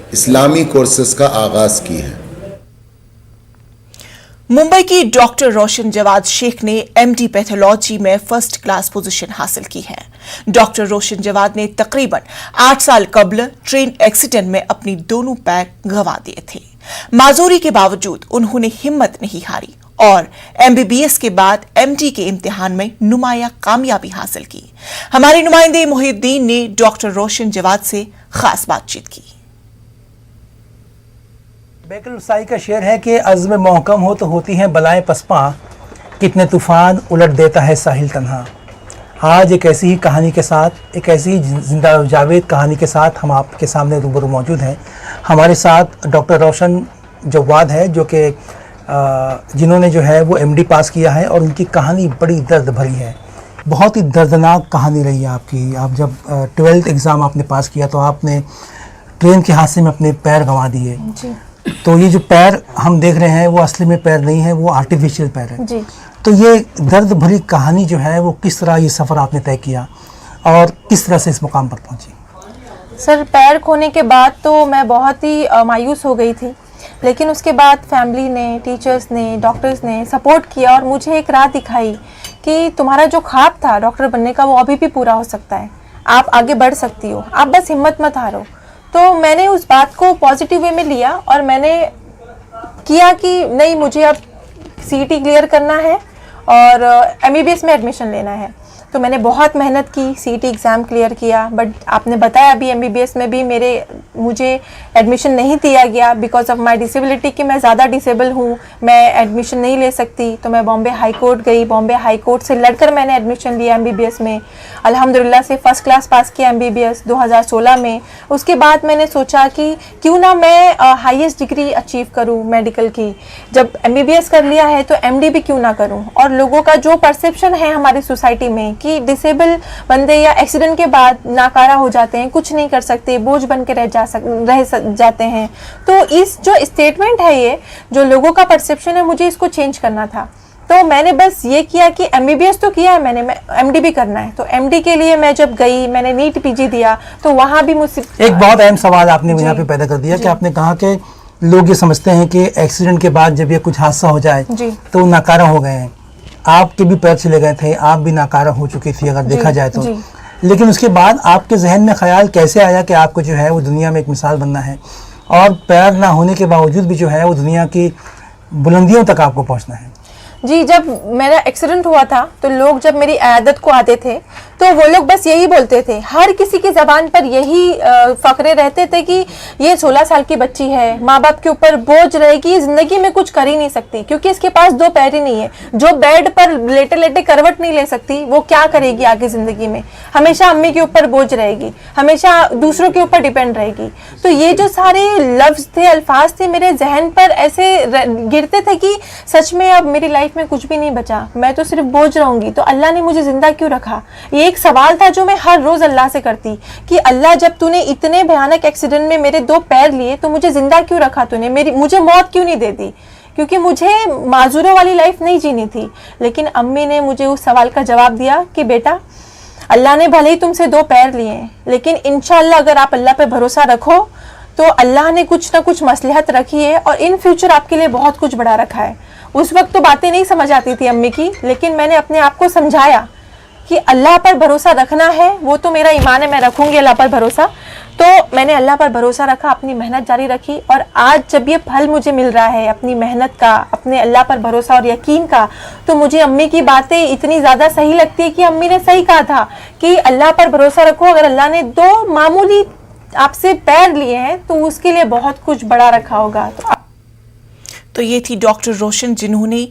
इस्लामी courses का आगाज की है। मुंबई की डॉक्टर रोशन जवाद शेख ने एमडी पैथोलॉजी में फर्स्ट क्लास पोजीशन हासिल की है। डॉक्टर रोशन जवाद ने तकरीबन 8 साल कबल ट्रेन एक्सीडेंट में अपनी दोनों पैर गंवा दिए थे। माजूरी के बावजूद उन्होंने हिम्मत नहीं हारी और एमबीबीएस के बाद एमडी के इम्तिहान में नुमाया कामयाबी हासिल की। हमारे नुमाइंदे मोहिउद्दीन ने डॉक्टर रोशन जवाद से खास बातचीत की। बेकल उसाई का शेर है कि अज़्म मोहकम हो तो होती हैं बलाएं पसपा, कितने तूफान उलट देता है साहिल तन्हा। आज एक ऐसी ही कहानी के साथ, एक ऐसी ही जिंदा जावेद कहानी के साथ हम आपके सामने रूबरू मौजूद हैं। हमारे साथ डॉक्टर रोशन जवाद है, जो कि जिन्होंने जो है वो एमडी पास किया है और उनकी कहानी बड़ी दर्द भरी है। बहुत ही दर्दनाक कहानी रही है आपकी। आप जब 12th एग्ज़ाम आपने पास किया तो आपने ट्रेन के हादसे में अपने पैर गंवा दिए। तो ये जो पैर हम देख रहे हैं वो असली में पैर नहीं है, वो आर्टिफिशियल पैर है जी। तो ये दर्द भरी कहानी जो है वो किस तरह ये सफ़र आपने तय किया और किस तरह से इस मुकाम पर पहुंची? सर, पैर खोने के बाद तो मैं बहुत ही मायूस हो गई थी, लेकिन उसके बाद फैमिली ने, टीचर्स ने, डॉक्टर्स ने सपोर्ट किया और मुझे एक राह दिखाई कि तुम्हारा जो ख्वाब था डॉक्टर बनने का वो अभी भी पूरा हो सकता है। आप आगे बढ़ सकती हो, आप बस हिम्मत मत हारो। तो मैंने उस बात को पॉजिटिव वे में लिया और मैंने किया कि नहीं, मुझे अब सीईटी क्लियर करना है और एमबीबीएस में एडमिशन लेना है। तो मैंने बहुत मेहनत की, सीईटी एग्ज़ाम क्लियर किया, बट आपने बताया अभी एमबीबीएस में भी मुझे एडमिशन नहीं दिया गया बिकॉज ऑफ माय डिसेबिलिटी कि मैं ज़्यादा डिसेबल हूँ, मैं एडमिशन नहीं ले सकती। तो मैं बॉम्बे हाई कोर्ट गई, बॉम्बे हाई कोर्ट से लड़कर मैंने एडमिशन लिया एमबीबीएस में। अल्हम्दुलिल्लाह से फर्स्ट क्लास पास किया एमबीबीएस 2016 में। उसके बाद मैंने सोचा कि क्यों ना मैं हाईएस्ट डिग्री अचीव करूँ मेडिकल की। जब एमबीबीएस कर लिया है तो एमडी भी क्यों ना करूँ। और लोगों का जो परसेप्शन है हमारी सोसाइटी में कि डिसेबल बंदे या एक्सीडेंट के बाद नाकारा हो जाते हैं, कुछ नहीं कर सकते, बोझ बन के रह जाते हैं। तो इस जो स्टेटमेंट है, ये जो लोगों का परसेप्शन है, मुझे इसको चेंज करना था। तो मैंने बस ये किया कि एमबीबीएस तो किया है मैंने, एमडी भी करना है। तो एमडी के लिए मैं जब गई, मैंने नीट पीजी दिया, तो वहाँ भी मुझसे एक बहुत अहम सवाल आपने यहाँ पे पैदा कर दिया कि आपने कहा कि लोग ये समझते हैं कि एक्सीडेंट के बाद जब ये कुछ हादसा हो जाए तो नाकारा हो गए हैं। आपके भी पैर चले गए थे, आप भी नाकारा हो चुकी थी अगर देखा जाए तो। लेकिन उसके बाद आपके जहन में ख्याल कैसे आया कि आपको जो है वो दुनिया में एक मिसाल बनना है और पैर ना होने के बावजूद भी जो है वो दुनिया की बुलंदियों तक आपको पहुंचना है? जी, जब मेरा एक्सीडेंट हुआ था तो लोग जब मेरी इयादत को आते थे तो वो लोग बस यही बोलते थे, हर किसी की ज़बान पर यही फ़करे रहते थे कि ये 16 साल की बच्ची है, माँ बाप के ऊपर बोझ रहेगी, ज़िंदगी में कुछ कर ही नहीं सकती क्योंकि इसके पास 2 पैर ही नहीं है। जो बेड पर लेटे लेटे करवट नहीं ले सकती, वो क्या करेगी आगे ज़िंदगी में? हमेशा अम्मी के ऊपर बोझ रहेगी, हमेशा दूसरों के ऊपर डिपेंड रहेगी। तो ये जो सारे लफ्ज़ थे, अल्फाज थे, मेरे जहन पर ऐसे गिरते थे कि सच में अब मेरी लाइफ में कुछ भी नहीं बचा, मैं तो सिर्फ बोझ रहूंगी। तो अल्लाह ने मुझे जिंदा क्यों रखा? ये एक सवाल था जो मैं हर रोज अल्लाह से करती कि अल्लाह, जब तूने इतने भयानक एक्सीडेंट में मेरे 2 पैर लिए तो मुझे जिंदा क्यों रखा तूने? मुझे मौत क्यों नहीं दे दी? क्योंकि मुझे माजूरों वाली लाइफ नहीं जीनी थी। लेकिन अम्मी ने मुझे उस सवाल का जवाब दिया कि बेटा, अल्लाह ने भले ही तुमसे 2 पैर लिए हैं, लेकिन इंशाअल्लाह अगर आप अल्लाह पे भरोसा रखो तो अल्लाह ने कुछ ना कुछ मसलहत रखी है और इन फ्यूचर आपके लिए बहुत कुछ बड़ा रखा है। उस वक्त तो बातें नहीं समझ आती थी अम्मी की, लेकिन मैंने अपने आप को समझाया कि अल्लाह पर भरोसा रखना है, वो तो मेरा ईमान है, मैं रखूंगी अल्लाह पर भरोसा। तो मैंने अल्लाह पर भरोसा रखा, अपनी मेहनत जारी रखी और आज जब ये फल मुझे मिल रहा है अपनी मेहनत का, अपने अल्लाह पर भरोसा और यकीन का, तो मुझे अम्मी की बातें इतनी ज़्यादा सही लगती है कि अम्मी ने सही कहा था कि अल्लाह पर भरोसा रखो। अगर अल्लाह ने 2 मामूली आपसे पैर लिए हैं तो उसके लिए बहुत कुछ बड़ा रखा होगा। तो ये थी डॉक्टर रोशन, जिन्होंने